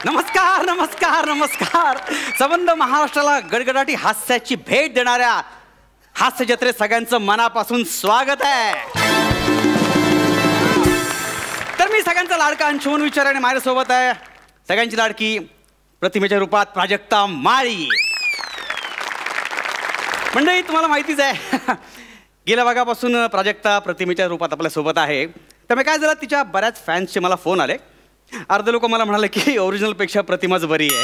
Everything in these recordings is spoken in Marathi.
नमस्कार नमस्कार नमस्कार. संबंध महाराष्ट्राला गडगडाटी हास्याची भेट देणाऱ्या हास्य जत्रेत सगळ्यांचं मनापासून स्वागत आहे. तर मी सगळ्यांचा लाडका अंशुमन विचार आणि माझ्यासोबत आहे सगळ्यांची लाडकी प्रतिमेच्या रूपात प्राजक्ता माळी. मंडळी तुम्हाला माहितीच आहे गेल्या भागापासून प्राजक्ता प्रतिमेच्या रूपात आपल्यासोबत आहे. त्यामुळे काय झालं तिच्या बऱ्याच फॅन्सचे मला फोन आले. अर्धे लोक मला म्हणाले की ओरिजिनलपेक्षा प्रतिमाच बरी आहे.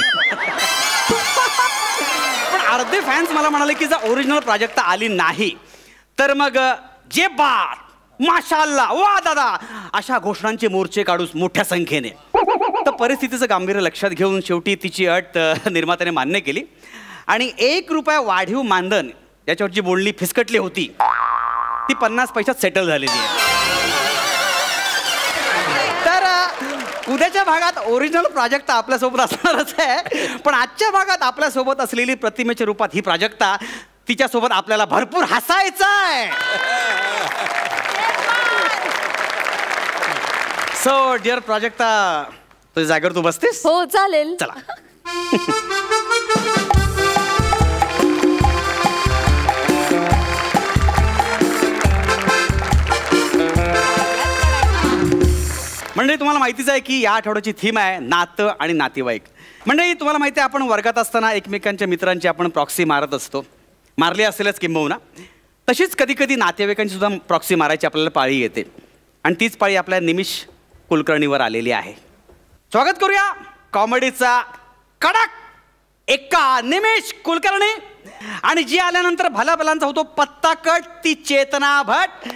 पण अर्धे फॅन्स मला म्हणाले की जर ओरिजिनल प्राजक्ता आली नाही तर मग जे बात माशाअल्लाह वा दादा अशा घोषणांचे मोर्चे काढूस मोठ्या संख्येने. तर परिस्थितीचं गांभीर्य लक्षात घेऊन शेवटी तिची अट निर्मात्याने मान्य केली आणि ₹1 वाढीव मानधन याच्यावर जी बोलणी फिसकटली होती ती 50 पैशात सेटल झालेली आहे. तर उद्याच्या भागात ओरिजिनल प्राजक्ता आपल्यासोबत असणारच आहे. पण आजच्या भागात आपल्यासोबत असलेली प्रतिमेच्या रूपात ही प्राजक्ता तिच्यासोबत आपल्याला भरपूर हसायचं आहे. सो डिअर प्राजक्ता तुझ्या जागेवर तू बसतेस? हो चालेल. चला. मंडळी तुम्हाला माहितीच आहे की या आठवड्याची थीम आहे नातं आणि नातेवाईक. मंडळी तुम्हाला माहिती आहे आपण वर्गात असताना एकमेकांच्या मित्रांची आपण प्रॉक्सी मारत असतो. मारली असेलच किंबहुना. तशीच कधी कधी नातेवाईकांची सुद्धा प्रॉक्सी मारायची आपल्याला पाळी येते आणि तीच पाळी आपल्या निमिष कुलकर्णीवर आलेली आहे. स्वागत करूया कॉमेडीचा कडक एका निमिष कुलकर्णी. आणि जी आल्यानंतर भलाभलांचा होतो पत्ता कट ती चेतना भट.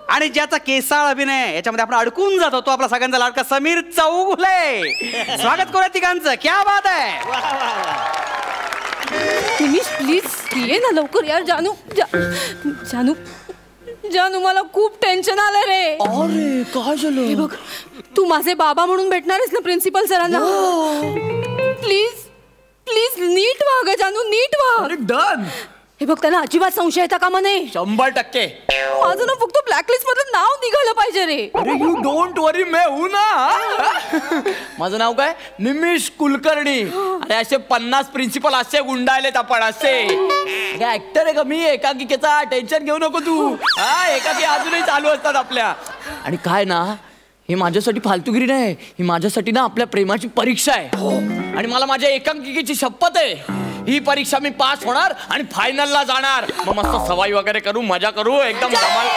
आणि ज्याचा केसाळ अभिनय याच्यामध्ये आपण अडकून जातो तो आपला सगळ्यांचा लाडका समीर चौगुले. स्वागत करूया तिघांचं. क्या बात आहे. निमिष प्लीज ये ना लवकर यार. जानू जानू जानू मला खूप टेन्शन आलं रे. अरे काय झालं? हे बघ तू माझे बाबा म्हणून भेटणार आहेस ना प्रिन्सिपल सरांना. प्लीज प्लीज नीट व्हा ग जानू नीट व्हा. डन. हे बघ त्याला अजिबात संशय येता कामा नये. 100%. माझं ना फक्त ब्लॅकलिस्ट मधलं नाव निघालं पाहिजे रे. अरे यू डोंट वरी मैं हूं ना. माझं नाव काय? निमिष कुलकर्णी. अरे असे 50 प्रिन्सिपल असे गुंडाळलेत आपण असे. ऍक्टर आहे का मी? एकांकिकेचा टेन्शन घेऊ नको तू. हा एकाकी अजूनही चालू असतात आपल्या. आणि काय ना हे माझ्यासाठी फालतूगिरी नाही. ही माझ्यासाठी ना आपल्या प्रेमाची परीक्षा आहे. आणि मला माझ्या एकांकिकेची शपथ आहे ही परीक्षा मी पास होणार आणि फायनलला जाणार. मग मस्त सवाई वगैरे करू मजा करू एकदम धमाल.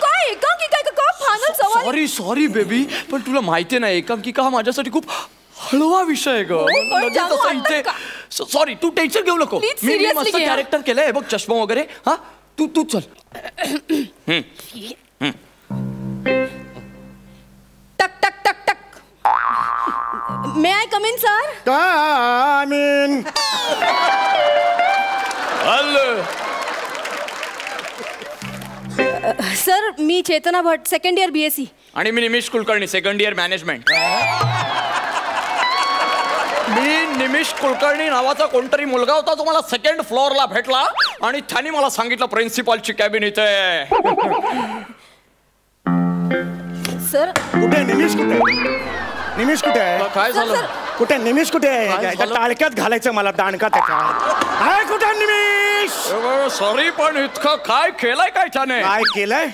काय एकांकिका का फायनल सवाल? सॉरी सॉरी बेबी पण तुला माहिती नाही एकांकिका हा माझ्यासाठी खूप हळवा विषय आहे ग. सॉरी तू टेन्शन घेऊ नको. मी मस्त कॅरेक्टर केलंय बघ चष्मा वगैरे. हा तू तू चल. टक टक टक टक. May I come in sir? Come in. Sir मी Chetana Bhat second year BSc. आणि मी Nimish Kulkarni second year management. मी निमिष कुलकर्णी नावाचा कोणतरी मुलगा होता तो मला सेकंड फ्लोअरला भेटला आणि त्याने मला सांगितलं प्रिन्सिपलची कॅबिन इथे. सर कुठे निमिष कुठे? निमिष कुठे आहे? काय झालं? कुठे निमिष कुठे आहे? टाळक्यात घालायचं मला दाणका त्याच्या. काय कुठे निमिष? सॉरी पण इतकं काय केलंय काय त्याने? काय केलंय?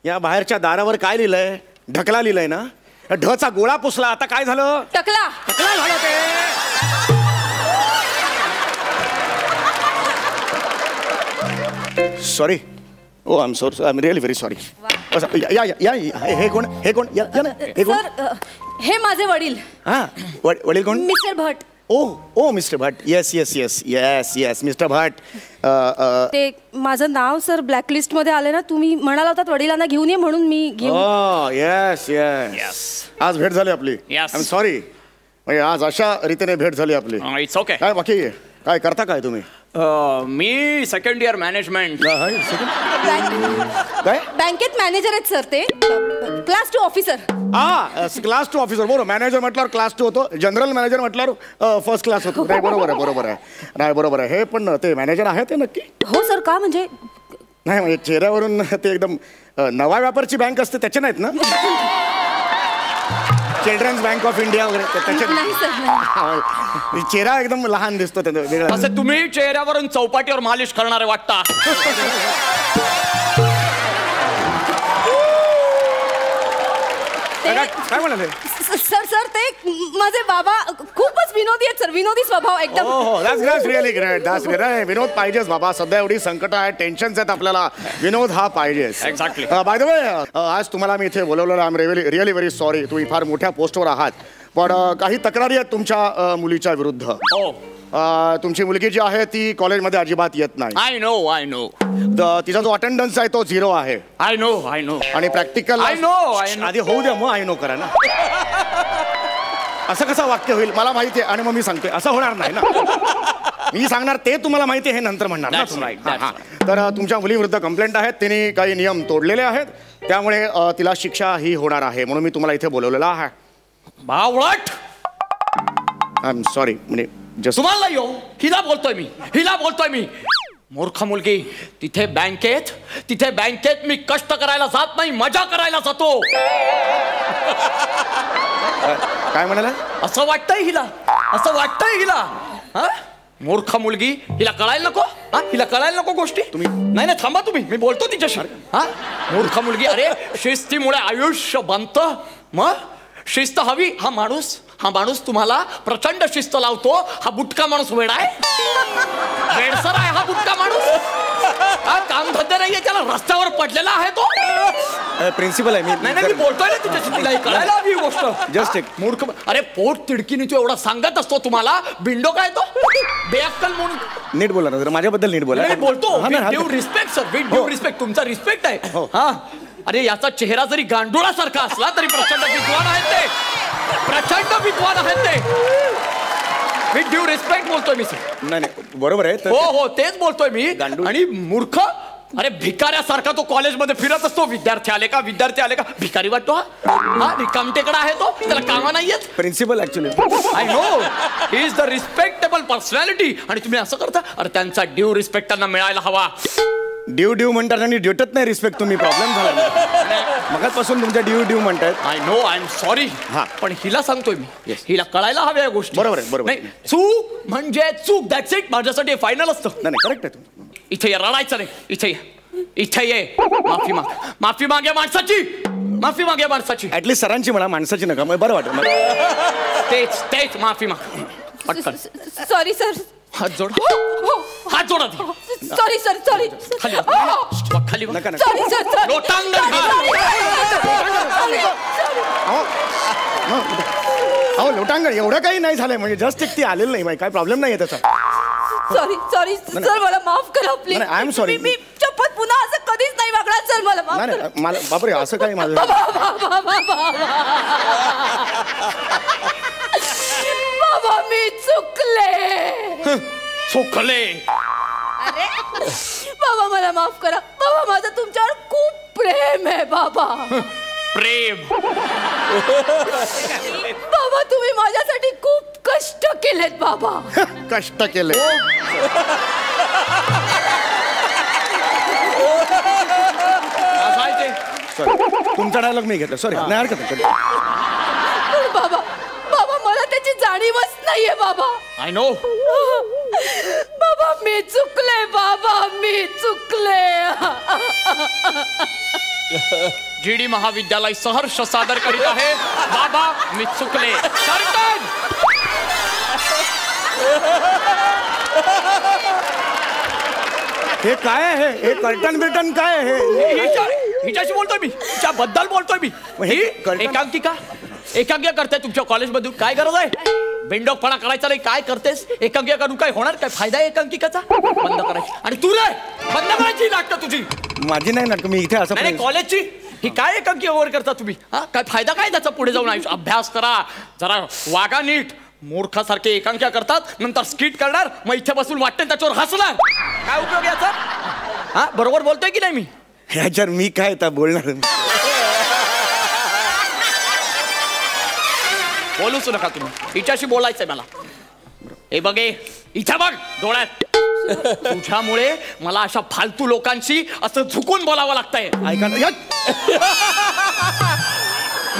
या बाहेरच्या दारावर काय लिहिलंय? ढकला लिहिलंय ना. ढचा गोळा पुसला. आता काय झालं? टकला टकला झालं ते. Sorry. Oh I am really very sorry. या या या हे कोण? हे कोण? या ना. हे कोण? सर हे माझे वडील. हा वडील कोण? मिस्टर भट. ओ mister Bhat. Yes yes yes yes yes mister Bhat. ते माझं नाव सर ब्लॅकलिस्ट मध्ये आले ना. तुम्ही म्हणाला होतात वडिलांना घेऊन ये म्हणून मी घेऊन. Yes yes. आज भेट झाली आपली. I am sorry. म्हणजे आज अशा रीतीने भेट झाली आपली. It's okay. काय बाकी काय करता काय तुम्ही? मी सेकंड इयर मॅनेजमेंट. काय? बँकेत मॅनेजर आहेत सर ते. Class 2 officer. Class 2 officer. बरोबर. मॅनेजर म्हटल्यावर क्लास 2 होतो. जनरल मॅनेजर म्हटल्यावर फर्स्ट क्लास होतो. नाही बरोबर आहे बरोबर आहे. नाही बरोबर आहे. हे पण ते मॅनेजर आहे ते नक्की? हो सर. का म्हणजे? नाही म्हणजे चेहऱ्यावरून ते एकदम नवा व्यापारची बँक असते त्याचे नाहीत ना? चिल्ड्रन्स बँक ऑफ इंडिया वगैरे त्याच्यात नाही सर नाही. चेहरा एकदम लहान दिसतो त्याचा वेगळा. असं तुम्ही चेहऱ्यावरून चौपाटीवर मालिश करणारे वाटता. काय म्हणाले? सर सर ते माझे बाबा खूपच विनोदी आहेत सर. विनोदी स्वभाव एकदम. हो that's really great. That's great. विनोद पाहिजेच बाबा. सध्या एवढी संकट आहे, टेन्शन्स आहेत आपल्याला. विनोद हा पाहिजेच. एक्झॅक्टली. बाय द वे आज तुम्हाला मी इथे बोलवलेलं. I am really very sorry. तुम्ही फार मोठ्या पोस्टवर आहात, पण काही तक्रारी आहेत तुमच्या मुलीच्या विरुद्ध. हो. तुमची मुलगी जी आहे ती कॉलेजमध्ये अजिबात येत नाही. I know. तिचा जो अटेंडन्स आहे तो 0 आहे. I know. आणि प्रॅक्टिकल I know. आधी होऊ द्या, मग आय नो करा ना. असं कसं वाक्य होईल? मला माहिती आहे आणि मग मी सांगते. असं होणार नाही ना. मी सांगणार ते तुम्हाला माहिती आहे, हे नंतर म्हणणार ना तुम्ही. तर तुमच्या मुलीविरुद्ध कंप्लेंट आहेत. तिने काही नियम तोडलेले आहेत, त्यामुळे तिला शिक्षा ही होणार आहे. म्हणून मी तुम्हाला इथे बोलवलेला आहे. बावळट. I am sorry. म्हणजे तुम्हाला हिला बोलतोय मी. मूर्ख मुलगी. तिथे बँकेत मी कष्ट करायला जात नाही, मजा करायला जातो. काय म्हणाला? असं वाटतंय हिला. हा? मूर्ख मुलगी. हिला कळायला नको गोष्टी. नाही थांबा तुम्ही. मी बोलतो तिच्याशी. हा? मूर्ख मुलगी. अरे शिस्तीमुळे आयुष्य बनतं. मग शिस्त हवी. हा माणूस तुम्हाला प्रचंड शिस्त लावतो. हा बुटका माणूस वेडा आहे. वेडसर आहे हा बुटका माणूस. हा काम धंदे नाहीये त्याला. रस्त्यावर पडलेला आहे तो. प्रिन्सिपल आहे मी. नाही मी बोलतोय ना तिच्याशी. तिला कळायला हवी ही गोष्ट. जस्ट एक मूर्ख. अरे पोट तिडकीने तू एवढा सांगत असतो तुम्हाला. बिंडो काय तो बेअक्कल म्हणून. नीट बोला ना. माझ्याबद्दल नीट बोला. नाही बोलतो. Due respect sir. With due respect. तुमचा रिस्पेक्ट आहे. हा. अरे याचा चेहरा जरी गांडुळासारखा असला तरी प्रचंड विद्वान आहेत ते. विथ ड्यू रिस्पेक्ट बोलतोय मी सर. नाही बरोबर आहे. हो तेच बोलतोय मी. आणि मूर्ख. अरे भिकाऱ्यासारखा तो कॉलेजमध्ये फिरत असतो. विद्यार्थी आले का भिकारी वाटतो हा. रिकामटेकडा आहे तो. त्याला कामा नाहीयेत. Principal actually. I know. He is the respectable personality. आणि तुम्ही असं करता. अरे त्यांचा ड्यू रिस्पेक्ट त्यांना मिळायला हवा. ड्यू म्हणतात आणि देतच नाही रिस्पेक्ट. तुम्ही प्रॉब्लेम झाला मगाचपासून तुमच्या ड्यू म्हणतायत. I know. I am sorry. पण हिला सांगतोय मी. हिला कळायला हव्या या गोष्टी. बरोबर. नाही चूक म्हणजे चूक. That's it. माझ्यासाठी फायनल असतं. नाही करेक्ट आहे. इथे ये. रडायचं नाही. इथे ये. माफी माग या माणसाची. ऍटलीस्ट सरांची म्हणा, माणसाची नका. मग बरं वाटत. तेच माफी माग. Sorry sir. हात जोडा. Sorry sir. खाली नका. Sorry sir. लोटांगण लोटांगण एवढं काही नाही झालंय. म्हणजे जस्ट एक ती आलेलं नाही. काय प्रॉब्लेम नाही त्याचा. Sorry sir. मला माफ करा प्लीज. I am sorry. मी चप्पल पुन्हा असं कधीच नाही वागणार सर. मला माफ करा. मला बापरे असं काही माझं. बाबा मी चुकले. बाबा मला माफ करा. बाबा माझं तुमच्यावर खूप प्रेम आहे बाबा. प्रेम. बाबा तुम्ही माझ्यासाठी खूप कष्ट केलेत बाबा. कष्ट केले. तुमचा डायलॉग मी घेतला. सॉरी. नाही हरकत. बाबा मला त्याची जाणीवच नाहीये बाबा. I know. बाबा मी चुकले. GD महाविद्यालय सहर्ष सादर करीत आहे. बाबा मी चुकले. कर्तन. हे काय आहे? हे कर्टन काय आहे? हिच्याशी बोलतोय मी. हिच्याबद्दल बोलतोय मी. ही एकांकिका करते तुमच्या कॉलेजमधून. काय गरज आहे? बिंडोकपणा करायचा नाही. काय करतेस? एकांकिका करून काय होणार? काय फायदा आहे एकांकिकाचा? बंद करायची. आणि तू रे बंद करायची नाटकं तुझी. माझी नाही नाटकं. मी इथे असं नाही कॉलेजची. ही काय एकांकिका ओव्हर करता तुम्ही? हा काय फायदा काय त्याचा? पुढे जाऊन आयुष्य अभ्यास करा. जरा वागा नीट. मूर्खासारखे एकांकिका करतात, नंतर स्किट करणार, मग इथे बसून वाटते त्याच्यावर हसणार. काय उपयोग याचा? हा बरोबर बोलतोय की नाही मी? ह्याच्यावर मी काय आता बोलणार? बोलूच नका तुम्ही. हिच्याशी बोलायचंय मला. हे बघे इथे बघ डोळ्यात. तुझ्यामुळे मला अशा फालतू लोकांशी असं झुकून बोलावं लागतंय. ऐका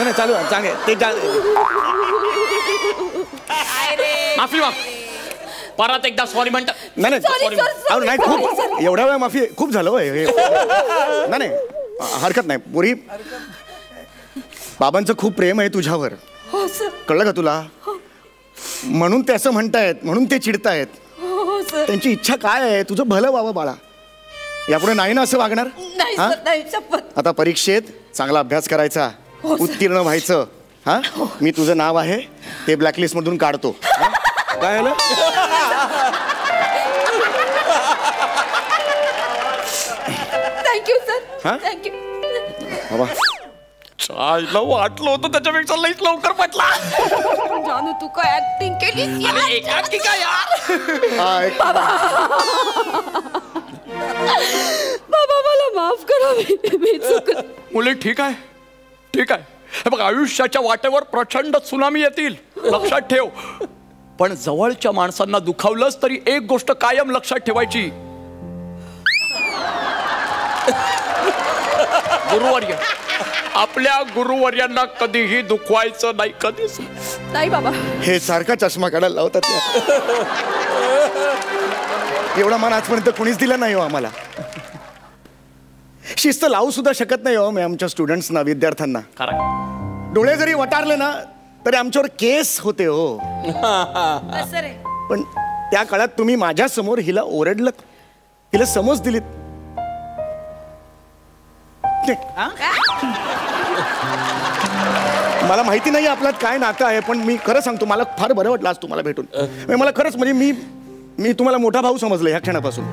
नाही चालू चांगले ते माफी माफ परत एकदा सॉरी म्हणतात. नाही Sorry, sir, sorry, नाही sorry, खूप sorry. एवढ्या वेळा माफी खूप झालं होय नाही हरकत नाही पुरी. बाबांचं खूप प्रेम आहे तुझ्यावर, हो सर. कळलं का तुला? म्हणून ते असं म्हणतायत, म्हणून ते चिडतायत. हो सर. त्यांची इच्छा काय आहे? तुझं भलं व्हावं बाळा. यापुढे नाही ना असं वागणार? नाही हा? सर, नाही, शपथ. आता परीक्षेत चांगला अभ्यास करायचा, हो, सर. उत्तीर्ण व्हायचं. हा मी तुझं नाव आहे ते ब्लॅकलिस्ट मधून काढतो. हा? काय झालं? Thank you sir. हा? थँक्यू. बाबा वाटलं होतं त्याच्यापेक्षा लईच लवकर पटला. जानू तू काय ऍक्टिंग केली हा, एक- बाबा मला माफ करा. मी चुकलं. मुले ठीक आहे ठीक आहे. हे बघ आयुष्याच्या वाटेवर प्रचंड सुनामी येतील, लक्षात ठेव. पण जवळच्या माणसांना दुखावलंच तरी एक गोष्ट कायम लक्षात ठेवायची, गुरुवर्य आपल्या गुरुवर्यांना कधीही दुखवायचं नाही, कधीच नाही बाबा. हे सारखा चष्मा काढायला लावतात एवढा मान आजपर्यंत कोणीच दिला नाही हो आम्हाला. शिस्त लावू सुद्धा शकत नाही हो मी आमच्या स्टुडंट्सना, विद्यार्थ्यांना. डोळे जरी वटारले ना तरी आमच्यावर केस होते हो. सर पण त्या काळात तुम्ही माझ्या समोर हिला ओरडलं, हिला समज दिलीत. मला माहिती नाही आपल्यात काय नातं आहे, पण मी खरं सांगतो मला फार बरं वाटलं आज तुम्हाला भेटून. मला खरंच म्हणजे मी तुम्हाला मोठा भाऊ समजलं ह्या क्षणापासून.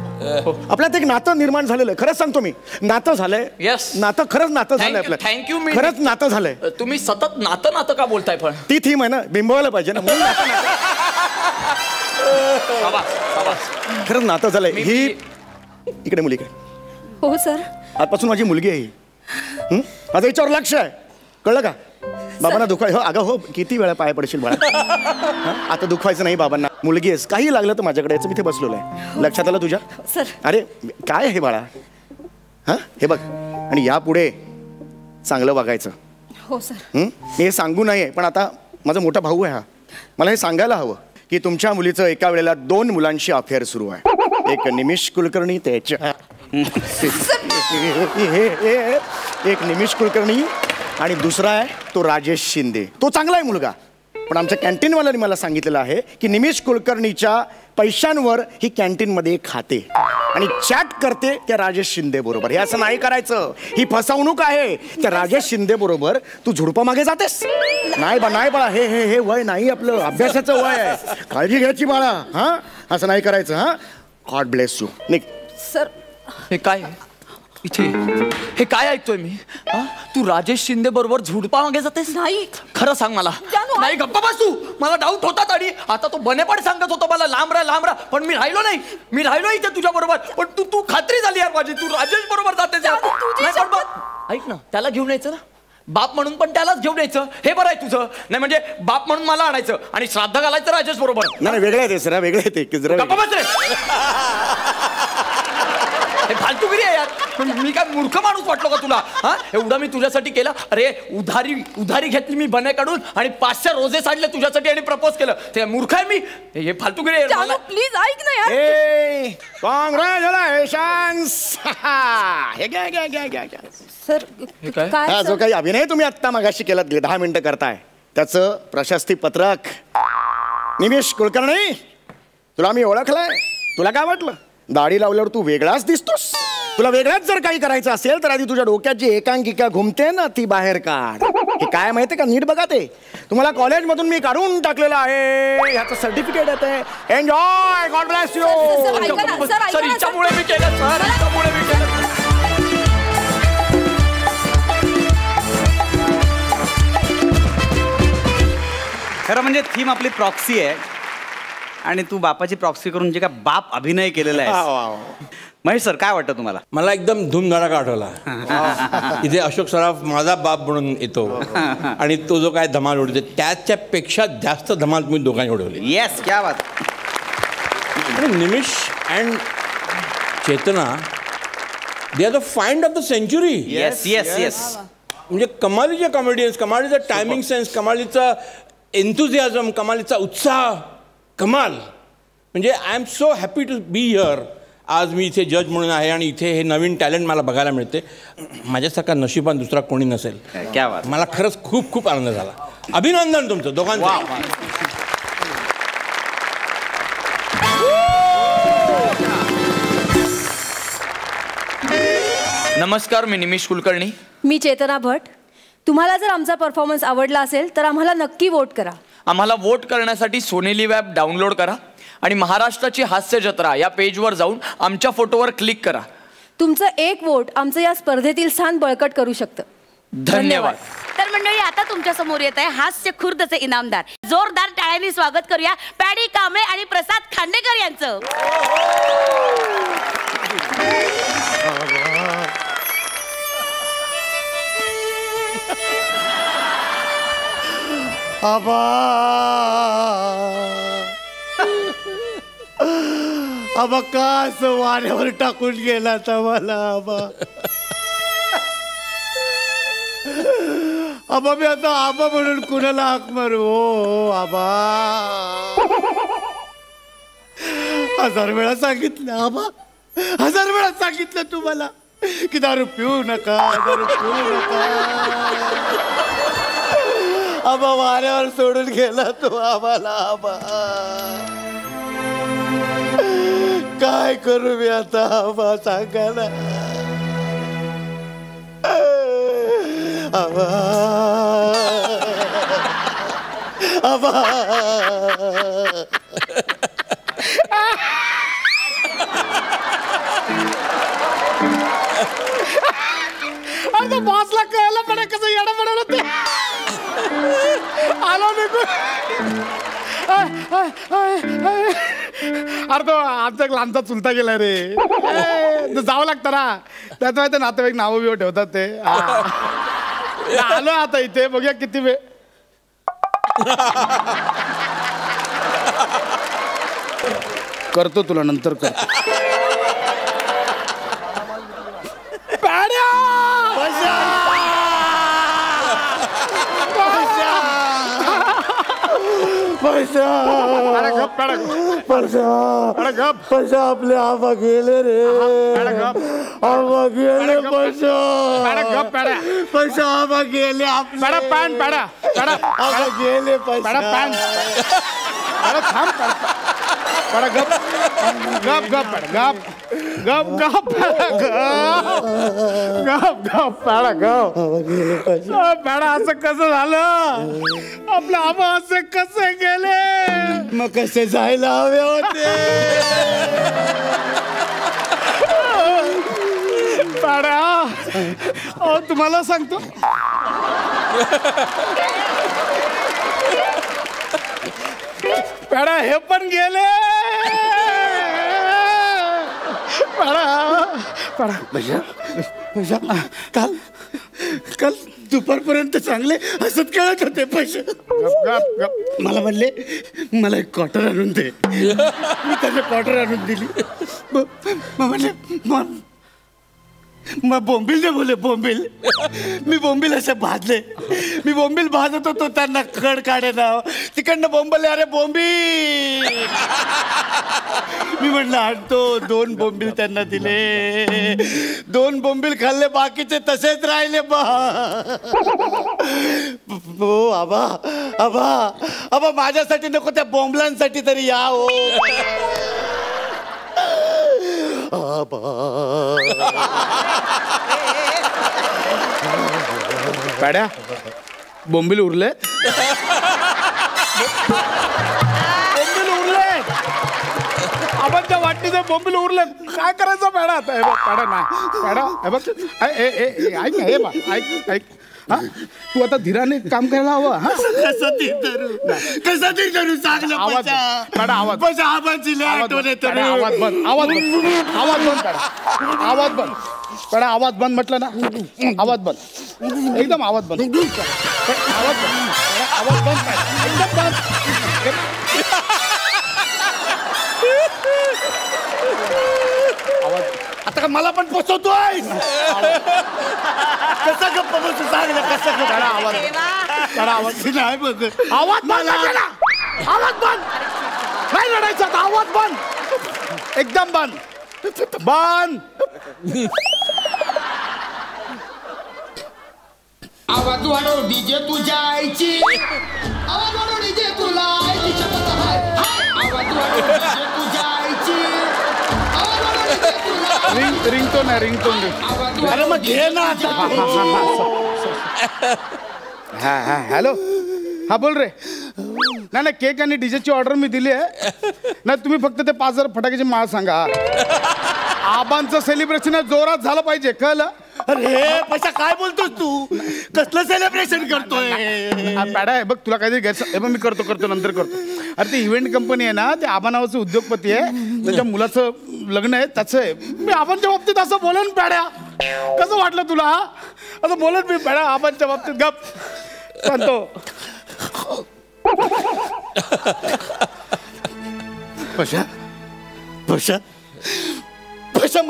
आपल्यात एक नातं निर्माण झालेलं आहे. खरंच सांगतो मी, नातं झालंय. Yes. नातं खरंच नातं झालंय आपलं. थँक्यू. मी खरंच नातं झालंय. तुम्ही सतत नातं नातं का बोलताय? पण ती थीम आहे ना, बिंबवायला पाहिजे ना म्हणून नातं नातं. खरंच नातं झालंय. ही इकडे मुलीकडे. हो सर. आजपासून माझी मुलगी आहे ही. माझं याच्यावर लक्ष आहे, कळलं का? बाबांना दुखाय हो अगं हो किती वेळा पाय पडशील बाळा. आता दुखवायचं नाही बाबांना. मुलगी आहेस, काही लागलं तर माझ्याकडे यायचं, मी इथे बसलेलो आहे. लक्षात आलं तुझ्या? सर. अरे काय आहे बाळा? हा हे बघ, आणि यापुढे चांगलं वागायचं. हो सर. मी हे सांगू नये, पण आता माझा मोठा भाऊ आहे हा, मला हे सांगायला हवं की तुमच्या मुलीचं एका वेळेला 2 मुलांशी अफेअर सुरू आहे. एक निमिष कुलकर्णी त्याच्या एक निमिष कुलकर्णी आणि दुसरा आहे तो राजेश शिंदे. तो चांगला आहे मुलगा, पण आमच्या कॅन्टीनवाल्याने मला सांगितलेलं आहे की निमिष कुलकर्णीच्या पैशांवर ही कॅन्टीनमध्ये खाते आणि चॅट करते त्या राजेश शिंदे बरोबर. हे असं नाही करायचं, ही फसवणूक आहे. त्या राजेश शिंदे बरोबर तू झुडपा मागे जातेस. नाही बाळा, हे हे हे वय नाही आपलं, अभ्यासाचं वय आहे. काळजी घ्यायची बाळा. हा असं नाही करायचं. हा God bless you. Nick sir. हे काय इथे हे काय ऐकतोय मी? तू राजेश शिंदे बरोबर झुडपा मागे जातेस? नाही. खरं सांग मला. नाही गप्पा बस तू. मला डाऊट होता आणि आता तो बनेपण सांगत होता मला लांब राहा, पण मी राहिलो नाही. मी राहिलो इथे तुझ्या बरोबर. पण तू खात्री झाली यार माझी, तू राजेश बरोबर जातेस. ऐक ना, त्याला घेऊन यायचं ना, बाप म्हणून पण त्यालाच घेऊन यायचं. हे बरं आहे तुझं. नाही म्हणजे बाप म्हणून मला आणायचं आणि श्राद्ध घालायचं राजेश बरोबर. नाही वेगळं आहे ते सर, वेगळं आहे ते जरा. गप्पा बस रे. हे फालतूगिरी आहे यार. मी काय मूर्ख माणूस वाटलो का तुला? हा एवढं मी तुझ्यासाठी केलं. अरे उधारी घेतली मी बने काढून आणि 500 रोजे साडले तुझ्यासाठी आणि प्रपोज केलं. ते मूर्ख आहे मी. हे फालतूगिरी आहे. प्लीज ऐक ना यार. कॉंग्रॅच्युलेशन्स. हे घ्या. सर काय हा जो काही अभिनय तुम्ही आत्ता मगाशी केलात 10 मिनिटं करताय त्याचं प्रशस्ती पत्रक. निमिष कुलकर्णी, तुला मी ओळखलंय. तुला काय वाटलं? दाढी लावल्यावर तू वेगळाच दिसतोस. तुला वेगळाच जर काही करायचं असेल तर आधी तुझ्या डोक्यात जी एकांकिका घुमते ना ती बाहेर काढ. हे काय माहितीये का? नीट बघा ते. तुम्हाला कॉलेजमधून मी काढून टाकलेलं आहे. ह्याचं सर्टिफिकेट येते. Enjoy. God bless you. Sir हिच्यामुळे मी केलं. सर हिच्यामुळे मी केलं. खरं म्हणजे थीम आपली प्रॉक्सी आहे आणि तू बापाची प्रॉक्सी करून जे काय बाप अभिनय केलेला आहे. महेश सर काय वाटतं तुम्हाला? मला एकदम धूमधडाका आठवला. इथे अशोक सराफ माझा बाप म्हणून येतो आणि तो जो काय धमाल उडवते त्याच्यापेक्षा जास्त धमाल तुम्ही दोघांनी उडवली. येस, क्या बात. आणि Nimish and Chetana, they are the find of the century. Yes. म्हणजे कमालीचे कॉमेडियन्स, कमालीचा टायमिंग सेन्स, कमालीचा एन्थुझियाझम, कमालीचा उत्साह, कमाल. म्हणजे I am so happy to be here. आज मी इथे जज म्हणून आहे आणि इथे हे नवीन टॅलेंट मला बघायला मिळते. माझ्यासारखा नशिबान दुसरा कोणी नसेल. क्या बात. मला खरंच खूप खूप आनंद झाला. अभिनंदन तुमचं दोघांचं. नमस्कार, मी निमिष कुलकर्णी. मी चेतना भट. तुम्हाला जर आमचा परफॉर्मन्स आवडला असेल तर आम्हाला नक्की वोट करा. आम्हाला वोट करण्यासाठी सोनेली ॲप डाउनलोड करा आणि महाराष्ट्राची हास्य जत्रा या पेजवर जाऊन आमच्या फोटोवर क्लिक करा. तुमचं एक वोट आमचं या स्पर्धेतील स्थान बळकट करू शकतं. धन्यवाद. तर मंडळी, आता तुमच्या समोर येत आहे हास्य खुर्दचे इनामदार. जोरदार टाळ्यांनी स्वागत करूया पॅडी कांबळे आणि प्रसाद खांडेकर यांचं. आबा आबा का असं वाऱ्यावर टाकून गेला तर मला. आबा मी आता आबा म्हणून कुणाला हाक मारू. हो आबा, 1000 वेळा सांगितलं आबा, 1000 वेळा सांगितलं तुम्हाला की दारू पिऊ नका, दारू पिऊ नका. आबा वाऱ्यावर सोडून गेला तो आम्हाला. आबा काय करू मी आता आबा, सांगा ना. आबा आबा अरे बॉसला कळलं पण कसं येडा पडलं ते. आलो निघून. अरे तो आमचा एक लहानचा चुलता गेला रे. जावं लागतं ना, त्यात ते नातेवाईक नावं बिवं ठेवतात ते. आलो आता इथे, बघूया किती वेळ. करतो तुला नंतर करतो. पैसा आपले आबा गेले रे. आबा गेले पैसा. पैसा आबा गेले आपले. आबा गेले पैसा. गप गप गप गप गप गप गप गप पॅडा गप. पॅडा असं कसं झालं. आपलं आबा असं कसे गेले. मग कसे जायला हवे होते. पॅडा अहो तुम्हाला सांगतो, पॅडा हे पण गेले. काल दुपारपर्यंत चांगले हसत खेळत होते पैसे. मला म्हणले मला एक क्वार्टर आणून दे. मी त्याला क्वार्टर आणून दिली. म्हणले मग बोंबील दे बोले. बोंबील मी बोंबील असे भाजले. मी बोंबील भाजत होतो, त्यांना कड काढे ना. तिकडनं बोंबले, अरे बोंबील. मी म्हटलं आणतो. 2 बोंबील त्यांना दिले. 2 बोंबील खाल्ले, बाकीचे तसेच राहिले. हो आबा आबा आबा माझ्यासाठी नको, त्या बोंबलांसाठी तरी या. हो पॅड्या बोंबील उरले. बोंबील उरले. आबांच्या वाटणीचे बोंबील उरले. काय करायचं पॅडा आता. हे बघ पॅडा नाही. पॅडा हे बघ ऐक ना. हे बघ ऐक ऐक. हा तू आता धीराने काम करायला हवं. हा कसं ती धरू चांगलं. आवाज पॅडा आवाज. पैसा आबाची आठवण येते. आवाज बंद. आवाज बंद. आवाज बंद पॅडा. आवाज बंद. पॅडा आवाज बंद म्हटलं ना. आवाज बंद. एकदम आवाज बंद. आवाज बंद. आवाज बंद. एकदम बंद. आता का मला पण पोचवतोय. कसा गप्प बसू. सांग ना कसं काढा आवाज काढा आवाज नाही बघ आवाज बंद केला. आवाज बंद नाही लढायचा आता. आवाज बंद एकदम बंद बंद. आवाज वाढव डीजे तुझ्या आईची. आवाज वाढव डीजे तुला आईची शपथ आहे. आवाज वाढव डीजे तुझ्या आईची. आवाज वाढव डीजे तुला. रिंगटोन आहे रिंगटोन. अरे मग घे ना आता. हा हा हॅलो हा बोल रे. नाही नाही केक आणि डीजेची ऑर्डर मी दिली आहे. नाही तुम्ही फक्त ते 5000 फटाक्याची माळ सांगा. आबांचं सेलिब्रेशन जोरात झालं पाहिजे कळलं. अरे पशा काय बोलतोस तू. कसलं सेलिब्रेशन करतोय. पॅडा आहे बघ तुला काहीतरी गैरसमज बघ मी करतो नंतर करतो. अरे ती इव्हेंट कंपनी आहे ना ते आबा नावाचं उद्योगपती आहे. त्याच्या मुलाचं लग्न आहे त्याचं आहे. मी आबांच्या बाबतीत असं बोलेन पॅड्या. कसं वाटलं तुला असं बोलेन मी पॅड्या आबांच्या बाबतीत. गप सांगतो. पशा पशा पशा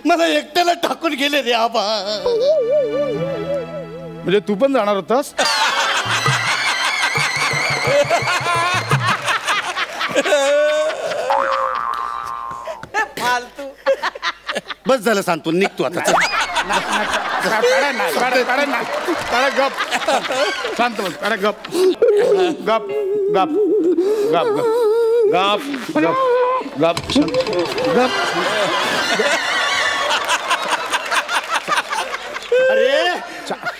मला एकट्याला टाकून गेले रे आबा. म्हणजे तू पण जाणार होतास. बस झालं सांगतो निघतो आता. गप शांत बस पॅडा गप गप गप गप गप गप गप गप.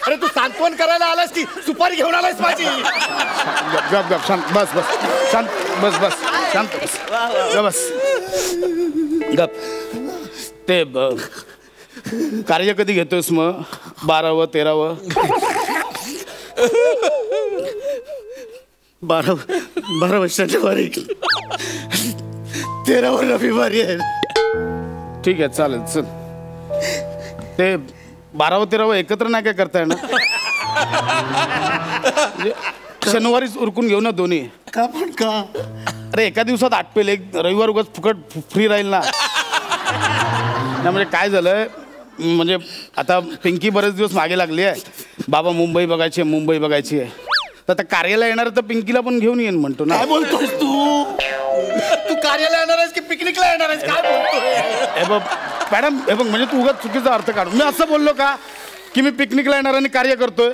अरे तू सांत्वन करायला आलास की सुपारी घेऊन आलास माझी. गप गप शांत बस बस शांत बस बस शांत बस बस गप. ते कार्य कधी घेतोयस मग 12व 13व. 12 शनिवारी 13 रविवारी आहे. ठीक आहे चालेल चल. ते 12व 13व एकत्र नाही काय करता येणार. म्हणजे शनिवारीच उरकून घेऊ ना दोन्ही. का पण का. अरे एका दिवसात आटपेल. एक रविवार उगाच फुकट फ्री राहील ना. म्हणजे काय झालंय म्हणजे आता पिंकी बरेच दिवस मागे लागली आहे. बाबा मुंबई बघायची आहे मुंबई बघायची आहे. तर आता कार्याला येणार तर पिंकीला पण घेऊन येईन म्हणतो ना. काय बोलतोस तू. तू कार्याला येणार आहेस की पिकनिकला येणार आहेस काय बोलतोय. हे बघ मॅडम हे बघ म्हणजे तू उगाच चुकीचा अर्थ काढू. मी असं बोललो का की मी पिकनिकला येणार आणि कार्य करतोय.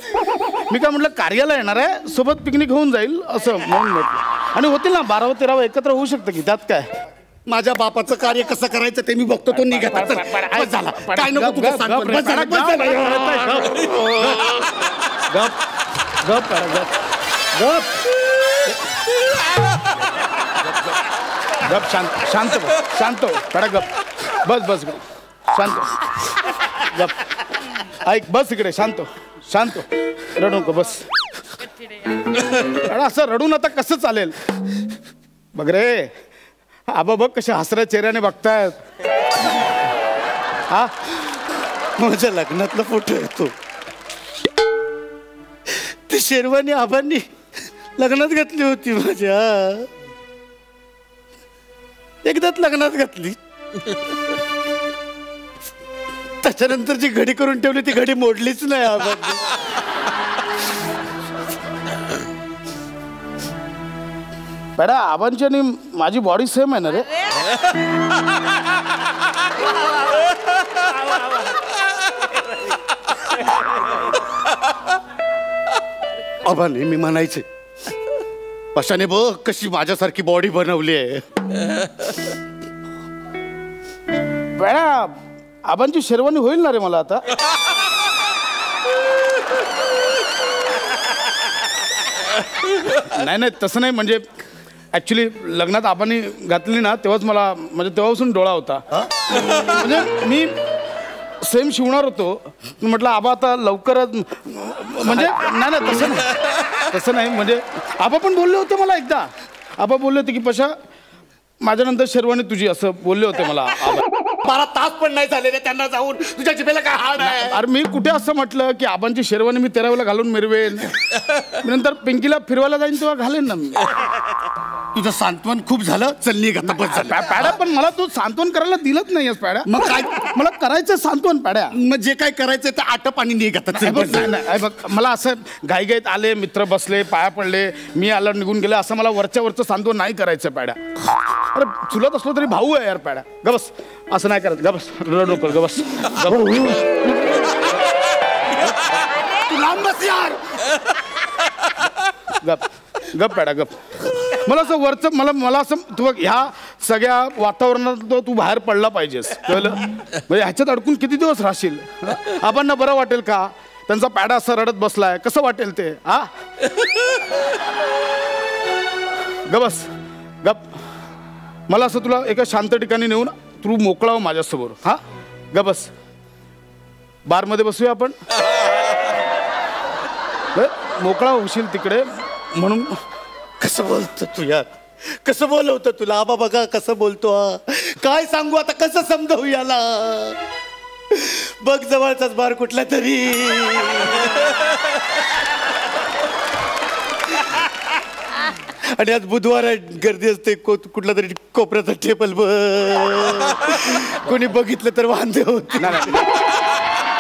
मी काय म्हटलं कार्याला येणार आहे सोबत पिकनिक होऊन जाईल असं म्हणून म्हटलं. आणि होतील ना 12व 13व एकत्र होऊ शकतं की त्यात काय. माझ्या बापाचं कार्य कसं करायचं ते मी बघतो. तो निघा बस झाला. काय नको तुझं सांग. बस झाला बस झाला. गप गप गप गप शांत शांत शांत पडा गप बस बस शांत गप ऐक बस इकडे शांत शांत रडू नको बस. असं रडून आता कसं चालेल. बघ रे आबा बघ कशा हसऱ्या चेहऱ्याने बघतायत. हा माझ्या लग्नातला फोटो येतो. ती शेरवानी आबांनी लग्नात घातली होती माझ्या. एकदाच लग्नात घातली. त्याच्यानंतर जी घडी करून ठेवली ती घडी मोडलीच नाही आबांनी. बेटा आबांची आणि माझी बॉडी सेम आहे ना रे. आबा नेहमी म्हणायचे पशाने बघ कशी माझ्यासारखी बॉडी बनवली आहे. बेटा आबांची शेरवानी होईल ना रे मला आता. नाही नाही तसं नाही म्हणजे ऍक्च्युली लग्नात आबांनी घातली ना तेव्हाच मला म्हणजे तेव्हापासून डोळा होता. म्हणजे मी सेम शिवणार होतो म्हटलं आबा आता लवकरच म्हणजे नाही नाही तसं नाही म्हणजे आबा पण बोलले होते मला एकदा. आबा बोलले होते की पशा माझ्यानंतर शेरवानी तुझी असं बोलले होते मला. 12 तास पण नाही झालेले त्यांना जाऊन तुझ्या जिभेला काय हाड आहे. अरे मी कुठे असं म्हटलं की आबांची शेरवानी मी 13 वेळेला घालून मिरवेन नंतर पिंकीला फिरवायला जाईन तेव्हा घालेन ना मी. तुझं सांत्वन खूप झालं, चल निघ आता, बस झालं. पॅड्या, पण मला तू सांत्वन करायला दिलंच नाहीयेस पॅड्या. मग काय? मला करायचं सांत्वन पॅड्या. मग जे काय करायचं ते आटप आणि निघ आता, चल, बस झालं. नाही, बघ मला असं घाईघाईत आले, मित्र बसले, पाया पडले, मी आला निघून गेले, असं मला वरचं सांत्वन नाही करायचं पॅड्या. अरे चुलत असलो तरी भाऊ आहे यार पॅड्या. गबस, असं नाही करत. गबस, रड नको, गबस. तू लांब बस यार. गप पॅडा, गप. मला असं वरचं मला असं तू बघ, ह्या सगळ्या वातावरणात तू बाहेर पडला पाहिजेस, कळलं? म्हणजे ह्याच्यात अडकून किती दिवस राहशील? आपण बरं वाटेल का? त्यांचा पॅडा असा रडत बसलाय, कसं वाटेल ते? हा, गबस, गप. मला असं तुला एका शांत ठिकाणी नेऊन तू मोकळा हो माझ्यासमोर. हा, गबस. बारमध्ये बसूया आपण, मोकळा होशील तिकडे म्हणून. कसं बोलतो तू यार, कसं बोलवतो तुला? आबा बघा कसं बोलतो. काय सांगू आता, कसं समजावू याला? बघ जवळचाच बार कुठला तरी. आणि आज बुधवार आहे, गर्दी असते, कुठला तरी कोपऱ्याचा टेबल कोणी बघितलं तर वांदे होत.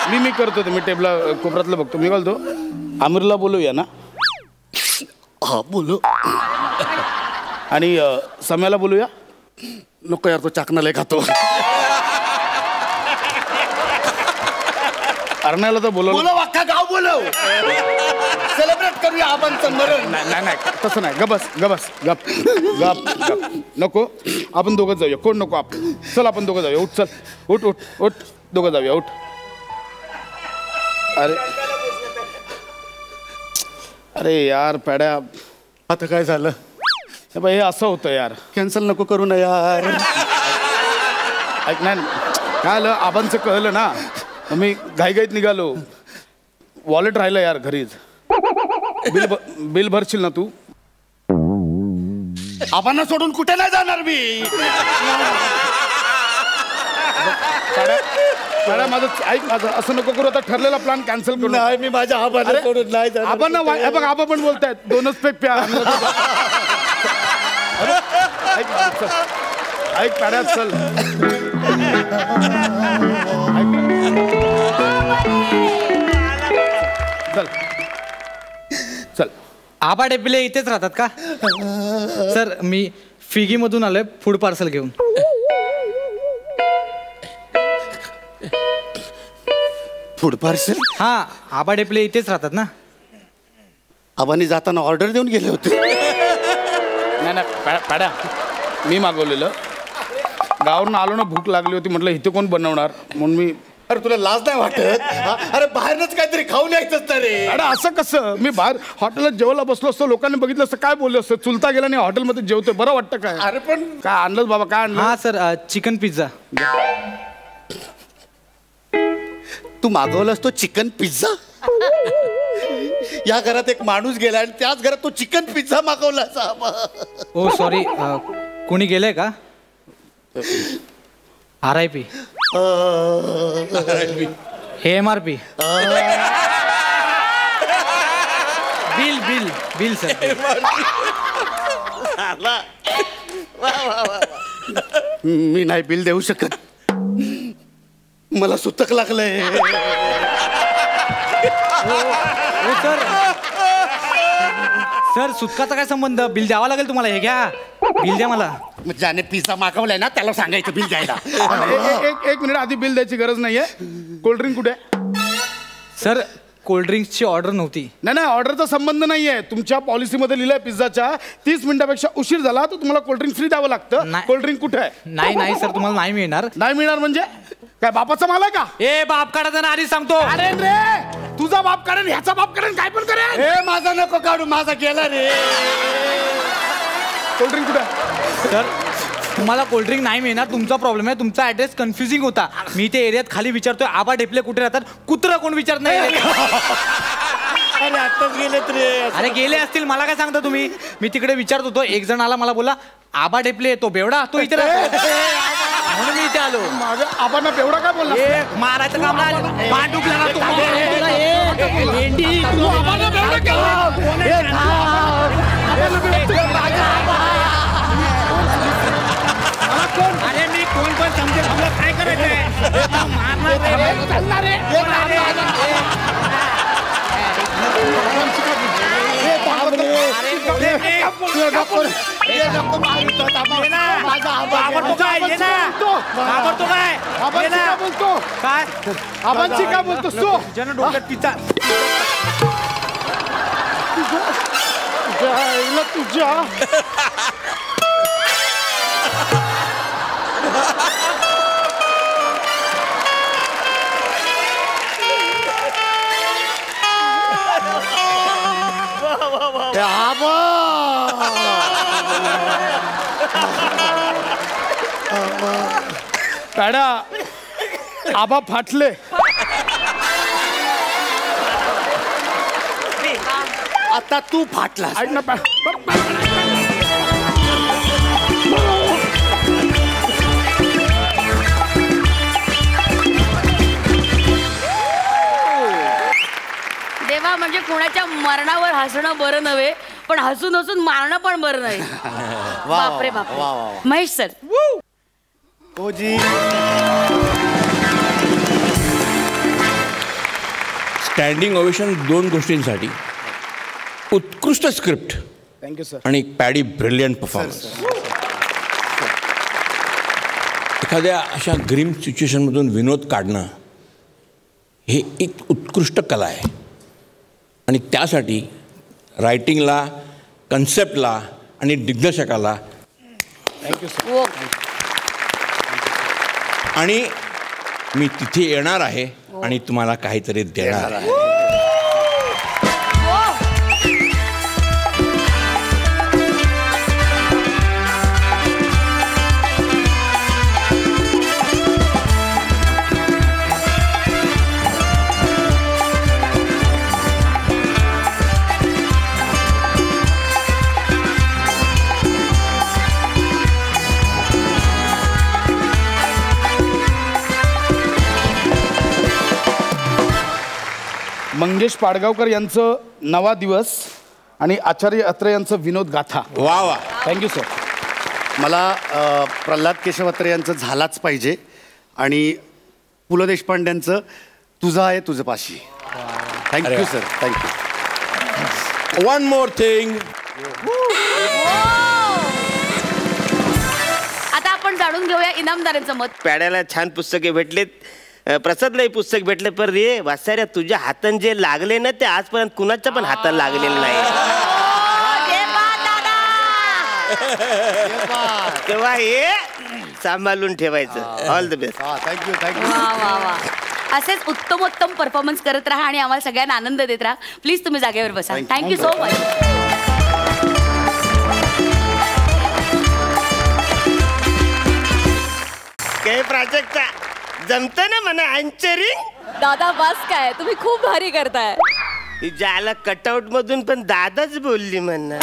मी करतो ते, मी टेबला कोपऱ्यातलं बघतो. मी बोलतो आमिरला बोलूया ना? हा बोलू. आणि सम्याला बोलूया? नको यार, तो चाकणाला खातो. अरण्याला तर बोलव. बोलव, अख्खा गाव बोलव. सेलिब्रेट करूया आबांचं मरण. नाही, तसं नाही. गप. नको, आपण दोघं जाऊया. कोण नको? आपण चल, आपण दोघं जाऊया. उठ, चल, उठ, दोघं जाऊया. उठ. अरे यार पॅड्या, आता काय झालं? हे असं होतं यार. कॅन्सल नको करू ना यार. ऐक, नाही काय आलं, आबांचं कळलं ना, मी घाईघाईत निघालो. वॉलेट राहिलं यार घरीच. बिल भरशील ना तू? आबांना सोडून कुठे नाही जाणार मी. माझं ऐक, माझं असं नको करू. आता ठरलेला प्लॅन कॅन्सल करू. नाही, मी माझ्या आबांना सोडून नाही जाणार. आबांना बघ, आबा पण बोलतायत, दोनच पेक प्या. ऐक पॅड्यात, चल. चल. आबा डेपिले इथेच राहतात का? सर, मी फिगीमधून आलोय फूड पार्सल घेऊन. Food parcel? हा, आबा डेपिले इथेच राहतात ना. आबांनी जाताना ऑर्डर देऊन गेले होते. नाही, पॅड्या, मी मागवलेलं. गावावरून आलो ना, भूक लागली होती, म्हटलं इथे कोण बनवणार म्हणून मी. अरे तुला लाज नाही वाटत? अरे बाहेरच काहीतरी खाऊन यायचं रे. अरे असं कसं? मी बाहेर हॉटेलात जेवायला बसलो असतो, लोकांनी बघितलं असतं, काय बोललो असतं? चुलता गेला नाही, हॉटेलमध्ये जेवतोय, बरं वाटतं काय? अरे पण काय आणलं बाबा, काय आणलं? हा सर, चिकन पिझ्झा. तू मागवलास तो चिकन पिझ्झा? या घरात एक माणूस गेला आणि त्याच घरात तो चिकन पिझ्झा मागवलास? ओ सॉरी, कोणी गेलंय का? RIP. MRP. Bill sir. मी नाही बिल देऊ शकत, मला सुतक लागलंय. सर, सुतकाचा काय संबंध? बिल द्यावा लागेल तुम्हाला. हे घ्या, बिल द्या मला. ज्याने पिझ्झा मागवलाय ना त्याला सांगायचं बिल द्यायला. एक मिनिट, आधी बिल द्यायची गरज नाहीये. कोल्ड्रिंक कुठे? सर, कोल्ड्रिंक्सची ऑर्डर नव्हती. नाही, ऑर्डरचा संबंध नाहीये. तुमच्या पॉलिसीमध्ये लिहिलंय पिझ्झाच्या 30 मिनिटापेक्षा उशीर झाला तर तुम्हाला कोल्ड्रिंक फ्री द्यावं लागतं. कोल्ड्रिंक कुठे आहे? नाही सर, तुम्हाला नाही मिळणार. नाही मिळणार म्हणजे काय? बापाचा माल आहे का? ए, बाप काढायचा ना, आधी सांगतो. अरे रे, तुझा बाप काढेल, ह्याचा बाप काढेल, काय पण करेल. ए, माझा नको काढू, माझा गेला रे. कोल्ड्रिंक कुठे आहे? सर, तुम्हाला कोल्ड्रिंक नाही मिळणार, तुमचा प्रॉब्लेम आहे. तुमचा ऍड्रेस कन्फ्युजिंग होता. मी ते एरियात खाली विचारतोय, आबा डेपले कुठे राहतात, कुत्रा कोण विचारत नाही. अरे आताच गेलेत रे. अरे गेले असतील, मला काय सांगता तुम्ही? मी तिकडे विचारत होतो, एक जण आला, मला बोला आबा डेपले, तो बेवडा, तो इथे राहतो. म्हणून मी इथे आलो. माझ्या आबांना बेवडा काय बोलला? मारायचं काम नाही, पाठ दुखला ना तो. समजेल तुला काय करायचंय. आबांची काय बोलतो सो जन डोक्यात तिचा तुझ्या पॅडा आबा फाटले. आता तू फाटला. ऐक ना देवा, म्हणजे कोणाच्या मरणावर हसणं बरं नव्हे, पण हसून हसून मारणं पण बरं नाही. बापरे बाप. महेश सर. स्टँडिंग ओवेशन 2 गोष्टींसाठी. उत्कृष्ट स्क्रिप्ट थँक्यू सर आणि पॅडी ब्रिलियंट परफॉर्मन्स. एखाद्या अशा ग्रीम सिच्युएशनमधून विनोद काढणं हे एक उत्कृष्ट कला आहे आणि त्यासाठी रायटिंगला, कन्सेप्टला आणि दिग्दर्शकाला थँक्यू सर. आणि मी तिथे येणार आहे आणि तुम्हाला काहीतरी देणार आहे. मंगेश पाडगावकर यांचं नवा दिवस आणि आचार्य अत्रे यांचं विनोद गाथा. वा वा. Thank you sir. मला प्रल्हाद केशव अत्रे यांचं झालाच पाहिजे आणि पु ल देशपांड्यांचं तुझं आहे तुझं पाशी. Thank you sir. Thank you. One more thing. आता आपण जाणून घेऊया इनामदारांचं मत. पॅड्याला छान पुस्तके भेटलेत, प्रसादलाही पुस्तक भेटले, पण रे वासाऱ्या तुझ्या हातान जे लागले ना ते आजपर्यंत कुणाच्या पण हाताला लागलेलं नाही. तेव्हा हे सांभाळून ठेवायचं. All the best. थँक्यू. वा वा वा. असेच उत्तमोत्तम परफॉर्मन्स करत राहा आणि आम्हाला सगळ्यांना आनंद देत राहा. प्लीज तुम्ही जागेवर बसा. Thank you so much. काही प्राजक्ता जमत ना म्हणा अँचरिंग. दादा बस काय, तुम्ही खूप भारी करताय. ज्याला कटआउट मधून पण दादाच बोलली म्हणा.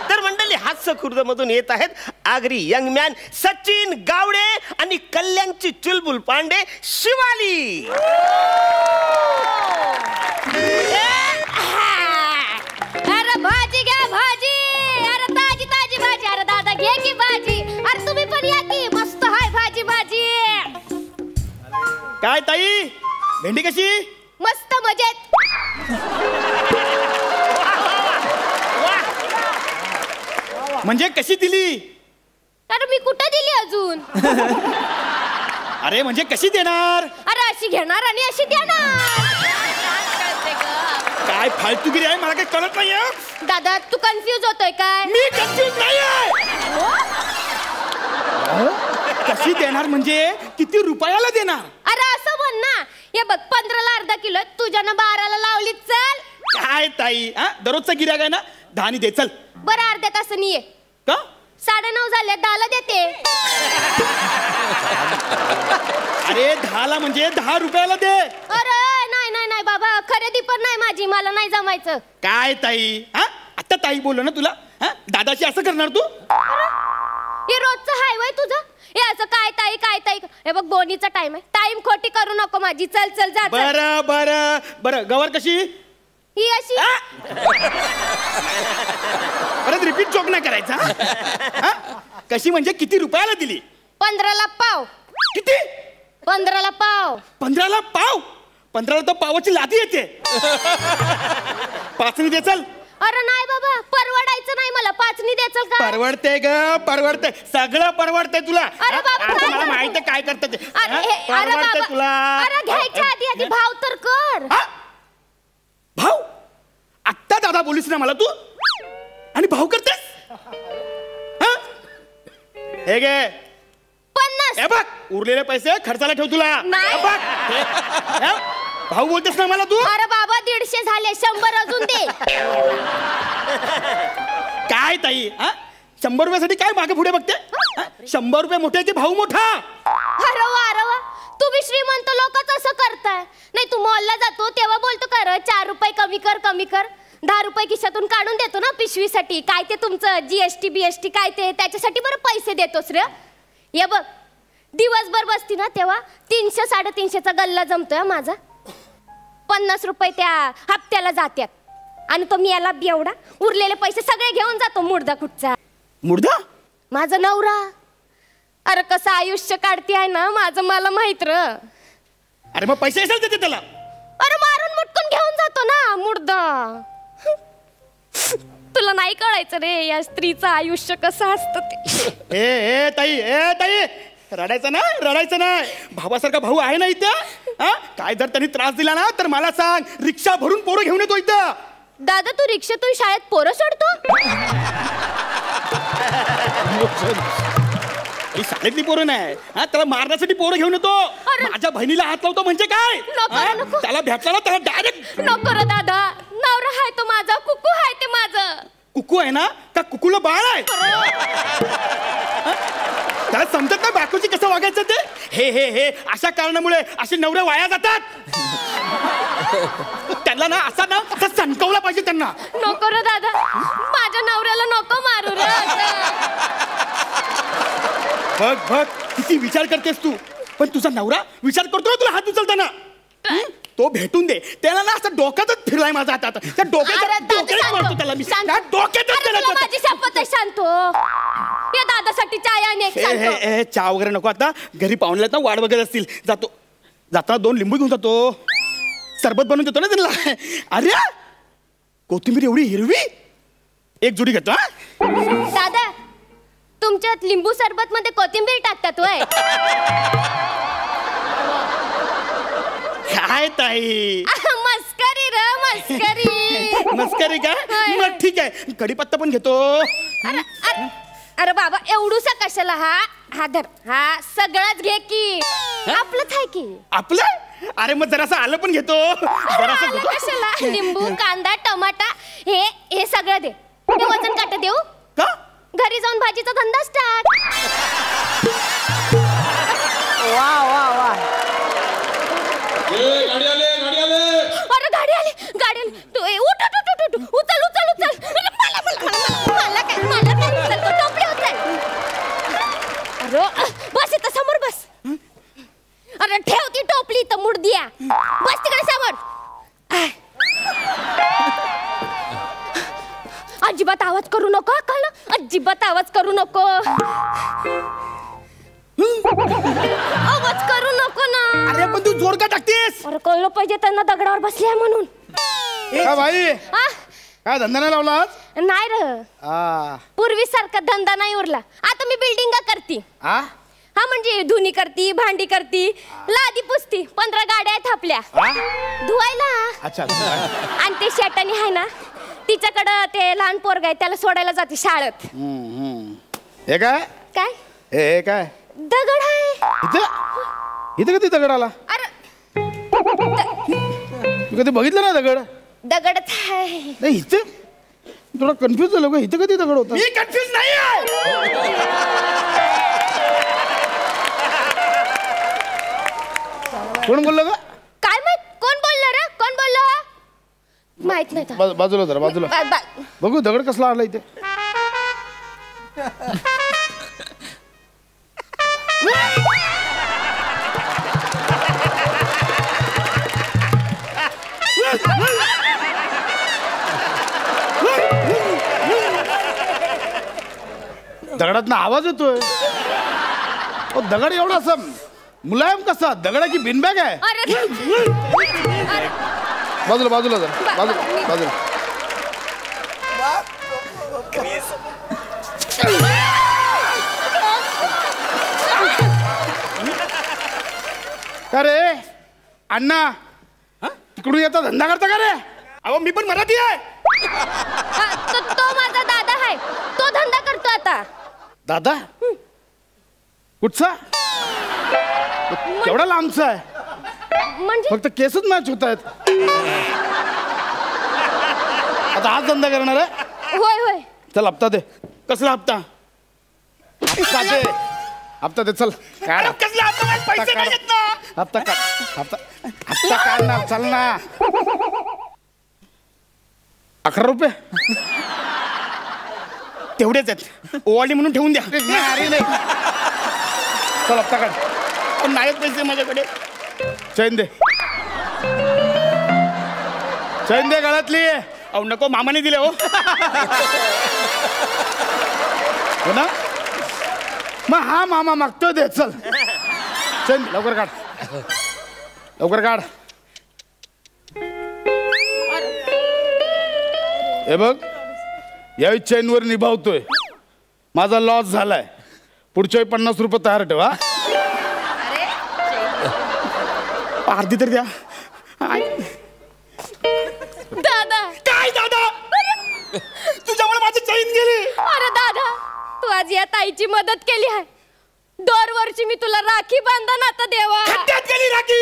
तर मंडळी, हास्य खुर्द मधून येत आहेत आगरी यंग मॅन सचिन गावडे आणि कल्याणची चुलबुल पांडे शिवाली. अरे भाजी घ्या भाजी. अरे ताजी ताजी भाजी. अरे दादा घे की भाजी. अरे तुम्ही पण या की, मस्त हाय भाजी भाजी. काय ताई, भेंडी कशी? मस्त मजेत. म्हणजे कशी दिली? अरे मी कुठे दिली अजून? अरे म्हणजे कशी देणार? अरे अशी घेणार आणि अशी देणार. काय फालतूगिरी आहे, मला काही कळत नाहीये. दादा तू कन्फ्यूज होतोय काय? मी कन्फ्यूज नाहीये. कशी देणार म्हणजे किती रुपयाला देणार? अरे असं म्हण ना. हे बघ 15ला अर्धा किलो, तुझ्यानं 12ला लावली. चल. काय ताई, दररोजचा गिऱ्हाईक आहे ना, 10 दे. चल. बरं अर्ध्या तासानी ये. का? 9:30 झाले, 10ला देते. अरे 10ला म्हणजे 10 रुपयाला दे. अरे नाही नाही नाही बाबा, खरेदी पण नाही माझी, मला नाही जमायचं. काय ताई, आता ताई बोललो ना तुला, दादाशी असं करणार तू? हे रोजचं हाय वय तुझं. हे असं काय ताई काय ताई. हे बघ बोनीचा टाइम आहे, टाइम खोटी करू नको माझी. चल चल जा. बरं बरं बरं. गवर कशी? ही अशी. परत रिपीट जोक नाही करायचा. कशी म्हणजे किती रुपयाला दिली? 15ला पाव. किती? 15ला पाव. 15ला पाव? 15ला तर पावाची लादी येते. 5 दे चल. अरे नाही बाबा, परवडायचं नाही मला. 5 द्याचल का? परवडते ग, परवडते, सगळं परवडते तुला. अरे बाबा, आता मला माहिती काय करते ते. परवडते तुला. अरे घ्यायच्या आधी भाव तर कर. भाव? आत्ता दादा बोलीस ना मला तू, आणि भाव करतेस? हे घे 50. हे बघ, उरलेले पैसे खर्चाला ठेव तुला. नाही. हे बघ. भाऊ बोलतेस ना मला तू? अरे बाबा 150 झाले, 100 अजून दे. काय ताई, 100 रुपयासाठी काय मागे पुढे बघते? 100 रुपये मोठे की भाऊ मोठा? अरे वा, तुम्ही श्रीमंत लोकच असं करताय. नाही तू मॉलला जातो तेव्हा बोलतो का रे 4 रुपये कमी कर, कमी कर. 10 रुपये खिशातून काढून देतो ना पिशवीसाठी. काय ते तुमचं GST BST काय ते, त्याच्यासाठी बरं पैसे देतोस रे. ये बघ, दिवसभर बसती ना तेव्हा 300-350चा गल्ला जमतोय माझा. 50 रुपये त्या हप्त्याला जात्यात. आणि तो मी याला एवढा उरलेले पैसे सगळे घेऊन जातो मुर्दा कुठचा. मुर्दा? माझा नवरा. अरे कसं आयुष्य काढते आहे ना माझं, मला माहित र. अरे मग पैसे असेल देते त्याला. अरे मारून मुटकून घेऊन जातो ना मुर्दा. तुला नाही कळायचं रे या स्त्रीचं आयुष्य कसं असतं ते. ए ताई, रडायचं नाही. भावासारखा भाऊ आहे ना इथं. काय जर त्यांनी त्रास दिला ना तर मला सांग, रिक्षा भरून पोरं घेऊन येतो इथं. दादा तू रिक्षातून शाळेत पोरं सोडतो? ही शाळेतली पोरं नाही, त्याला मारण्यासाठी पोरं घेऊन येतो. माझ्या बहिणीला हात लावतो म्हणजे काय? नको. त्याला भेटला ना त्याला डायरेक्ट. नको रे दादा, नवरा हाय तो माझा, कुकू हाय ते माझं. कुकू आहे ना, का कुकूला बाळ आहे? त्याला समजत नाही बायकोची कसं वागायचं ते. हे अशा कारणामुळे असे नवरे वाया जातात. त्यांना ना असा सणकवला पाहिजे त्यांना. नको रे दादा, माझ्या नवऱ्याला नको मारू रे. बघ किती विचार करतेस तू. पण तुझा नवरा विचार करतो ना तुला हात उचलताना. तो भेटून दे त्याला ना, असं डोक्यातच फिरलाय माझा हातात. त्या डोक्यात मारतो त्याला मी. माझी शपथ आहे शांतो. या दादासाठी चाय आणि चहा वगैरे नको आता. घरी पाहुण्यात ना वाढ वगैरे असतील. जाताना 2 लिंबू घेऊन जातो, सरबत बनवून देतो ना त्यांना. अरे कोथिंबीर एवढी हिरवी, 1 जुडी घेतो. दादा तुमच्यात लिंबू सरबत मध्ये कोथिंबीर टाकतात वय? काय ताई, मस्करी रे मस्करी. मस्करी का? मग ठीक आहे, कढीपत्ता पण घेतो. अरे बाबा एवढूसा कशाला? हा धर, हा सगळंच घे की, आपलंच आहे की. आपलं? अरे मग जरासं आलं पण घेतो. कशाला? लिंबू कांदा टमाटा हे सगळं दे. ते वजन काटा देऊ का? घरी जाऊन भाजीचा धंदाच टाक. वा गाडी आले. अरे गाडी आली. तू उचल. मला काय उचल, तो टोपली उचल. अरे बस इथं समोर बस. अरे ठेव ती टोपली इथं मुर्दिया. बस तिकडे समोर. अजिबात आवाज करू नको, कळलं? अजिबात आवाज करू नको. आवाज करू नको ना. अरे पण तू जोर का टाकतेस? अरे कळलं पाहिजे त्यांना दगडावर बसले म्हणून. भाई काय धंदा नाही लावला आज? नाही र, पूर्वी सारखा धंदा नाही उरला. आता मी बिल्डिंग करती. हा म्हणजे धुनी करती, भांडी करती, लादी पुसती. 15 गाड्या आहेत आपल्या धुवायला. अच्छा. आणि ते शेटानी आहे ना, तिच्याकडं ते लहान पोरग आहे, त्याला सोडायला जाते शाळेत. हे काय काय? हे काय दगड आहे इथं कधी दगड आला? अरे तू कधी बघितलं ना दगड? दगडच आहे. नाही इथं थोडं कन्फ्युज झालो का, इथं कधी दगड होता? मी कन्फ्युज नाही कोण बोललं का? काय माहित कोण बोललं रे? कोण बोललं माहित नाही. बाजूला जरा बाजूला बघू दगड कसला आला इथे. दगडात ना आवाज येतोय. दगड एवढा असं मुलायम कसा दगड की बिनबॅग आहे. बाजूला बाजूला जा बाजूला बाजूला. का रे अण्णा तिकडून येता धंदा करता का रे? अहो मी पण मराठी आहे. तो माझा दादा आहे, तो धंदा करतो आता. दादा कुठचा? केवढा लांबचा आहे? म्हणजे फक्त केसच मॅच होत आहेत. आता आज धंदा करणार आहे? होय होय. चल हप्ता दे. कसला हप्ता? हप्ता दे चल. अरे कसला हप्ता? पैसे नाही येत ना. हप्ता काढ. हप्ता काढणार चल ना. 11 रुपये तेवढेच आहेत. ओवाळी म्हणून ठेवून द्या. अरे नाही. चल हप्ता काढ. पण नाहीत पैसे माझ्याकडे. चैन दे. चैन दे गळ्यातली. अहो नको, मामाने दिले हो. हो ना मग हा मामा मागतोय दे. चल चैन लवकर काढ. लवकर काढ. हे बघ यावेळी चैनवर निभावतोय. माझा लॉस झालाय. पुढच्या 50 रुपये तयार ठेवा. अर्धी तर द्या. दादा. काय दादा? तुझ्यामुळे माझी चैन गेली. अरे दादा तू आज या ताईची मदत केली आहे. दरवर्षी मी तुला राखी बांधन आता देवा. खड्ड्यात गेली राखी.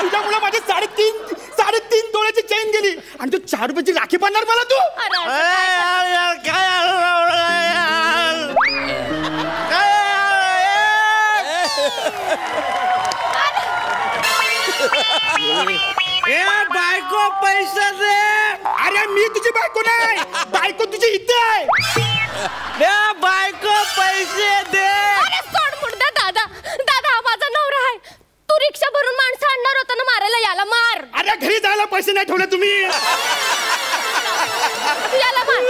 तुझ्यामुळे माझी 3.5 तोळ्याची चैन गेली आणि तू 4 रुपयाची राखी बांधणार मला तू? बायको पैसे दे. अरे मी तुझी बायको नाही, बायको तुझी इथे आहे. बायको पैसे दे. अरे सोड मुर्दा दादा. दादा हा माझा नवरा आहे. तू रिक्षा भरून माणसं आणणार होता ना मारायला, याला मार. अरे घरी जायला पैसे नाही ठेवले तुम्ही. याला मार.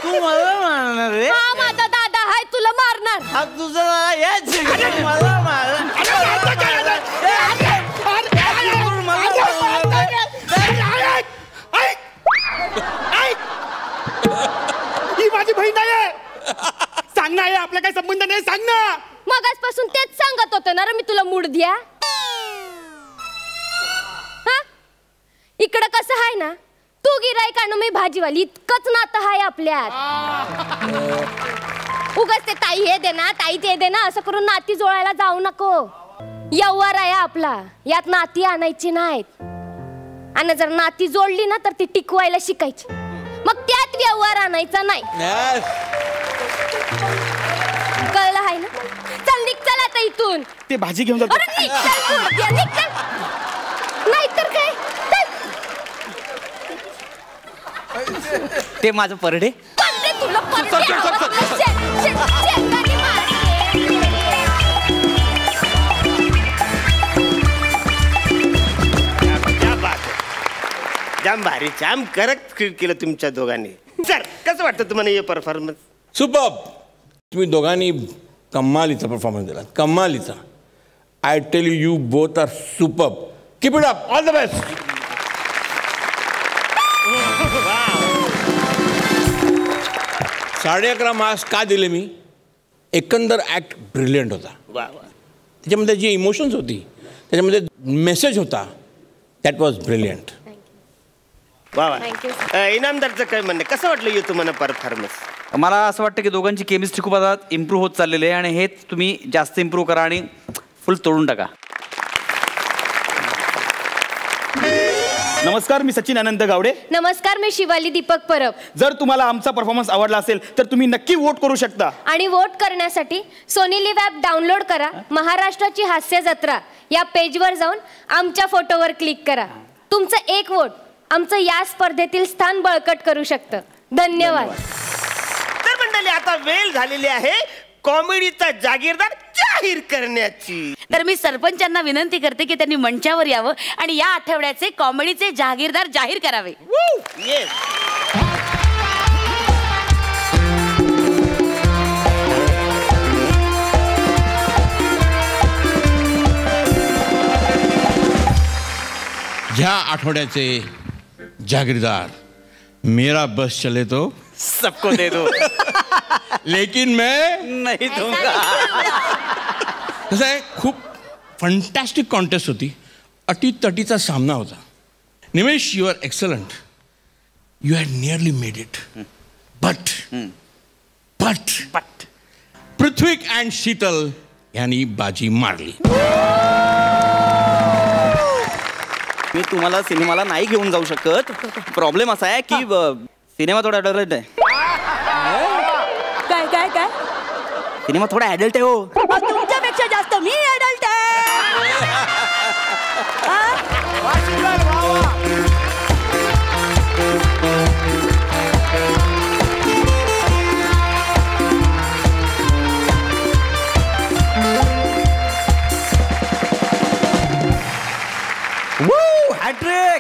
तू मला मारणार रे? हा माझा दादा आहे, तुला मारणार. हा तुझं मला मार. ही माझी बहीण आहे. सांग ना, आपला काही संबंध नाही. सांग ना. मगाचपासून तेच सांगत होते ना रे मी तुला मूड द्या. इकडं कसं आहे ना, तू गिराईक आणि मी भाजीवाली, इतकंच नातं आहे आपल्यात. उगाच ते ताई हे दे ना, ताई ते दे ना असं करून नाती जोडायला जाऊ नको. व्यवहार आहे आपला, यात नाती आणायची नाहीत. आणि जर नाती जोडली ना तर ती टिकवायला शिकायची. मग त्यात व्यवहार आणायचा नाही. कळलं आहे ना? चल निघ, चल आता इथून. ते भाजी घेऊन जातो. अरे निघ, चल, निघ, चल. नाहीतर काय. ते माझं परडे. तुला जाम भारी, जाम करेक्ट केलं तुमच्या दोघांनी. सर कसं वाटतं तुम्हाला हे परफॉर्मन्स? सुपर्ब. तुम्ही दोघांनी कमालीचा परफॉर्मन्स दिला, कमालीचा. I tell you both are superb. Keep it up. All the best. 11.5 marks का दिले मी? एकंदर ॲक्ट ब्रिलियंट होता. त्याच्यामध्ये जी इमोशन्स होती, त्याच्यामध्ये मेसेज होता, दॅट वॉज ब्रिलियंट. वा वा. इनामदारचं काय म्हणणं, कसं वाटलं हे तुम्हाला परफॉर्मन्स? मला असं वाटतं की दोघांची केमिस्ट्री खूप आता इम्प्रूव्ह होत चाललेली आहे आणि हेच तुम्ही जास्त इम्प्रूव्ह करा आणि फुल तोडून टाका. नमस्कार, मी सचिन अनंत गावडे. नमस्कार, मी शिवाली दीपक परब. जर तुम्हाला आमचा परफॉर्मन्स आवडला असेल तर तुम्ही नक्की वोट करू शकता. आणि वोट करण्यासाठी सोनी लिव्ह ॲप डाउनलोड करा. महाराष्ट्राची हास्य जत्रा या पेजवर जाऊन आमच्या फोटोवर क्लिक करा. तुमचं एक वोट आमचं या स्पर्धेतील स्थान बळकट करू शकतं. धन्यवाद. तर मंडळी, आता वेळ झालेली आहे कॉमेडीचा जागीरदार जाहीर करण्याची. तर मी सरपंचांना विनंती करते की त्यांनी मंचावर यावं आणि या आठवड्याचे कॉमेडीचे जागीरदार जाहीर करावे. ह्या आठवड्याचे जागीरदार मेरा बस चले तो सबको दे दो लेकिन मैं नहीं दूंगा. कसं आहे, खूप फंटॅस्टिक कॉन्टेस्ट होती. अटीतटीचा सामना होता. Nimesh, you are excellent. You had nearly made it. But Prithvik and Sheetal यांनी बाजी मारली. मी तुम्हाला सिनेमाला नाही घेऊन जाऊ शकत. प्रॉब्लेम असा आहे की सिनेमा थोडा अडल्ट आहे. काय काय काय सिनेमा थोडा ॲडल्ट आहे हो. तुमच्यापेक्षा जास्त मी ऍडल्ट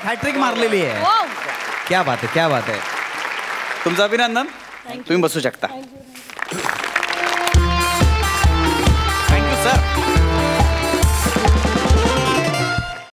हॅट्रिक मारलेली आहे. क्या बात आहे, क्या बात आहे. तुमचं अभिनंदन. तुम्ही बसू शकता.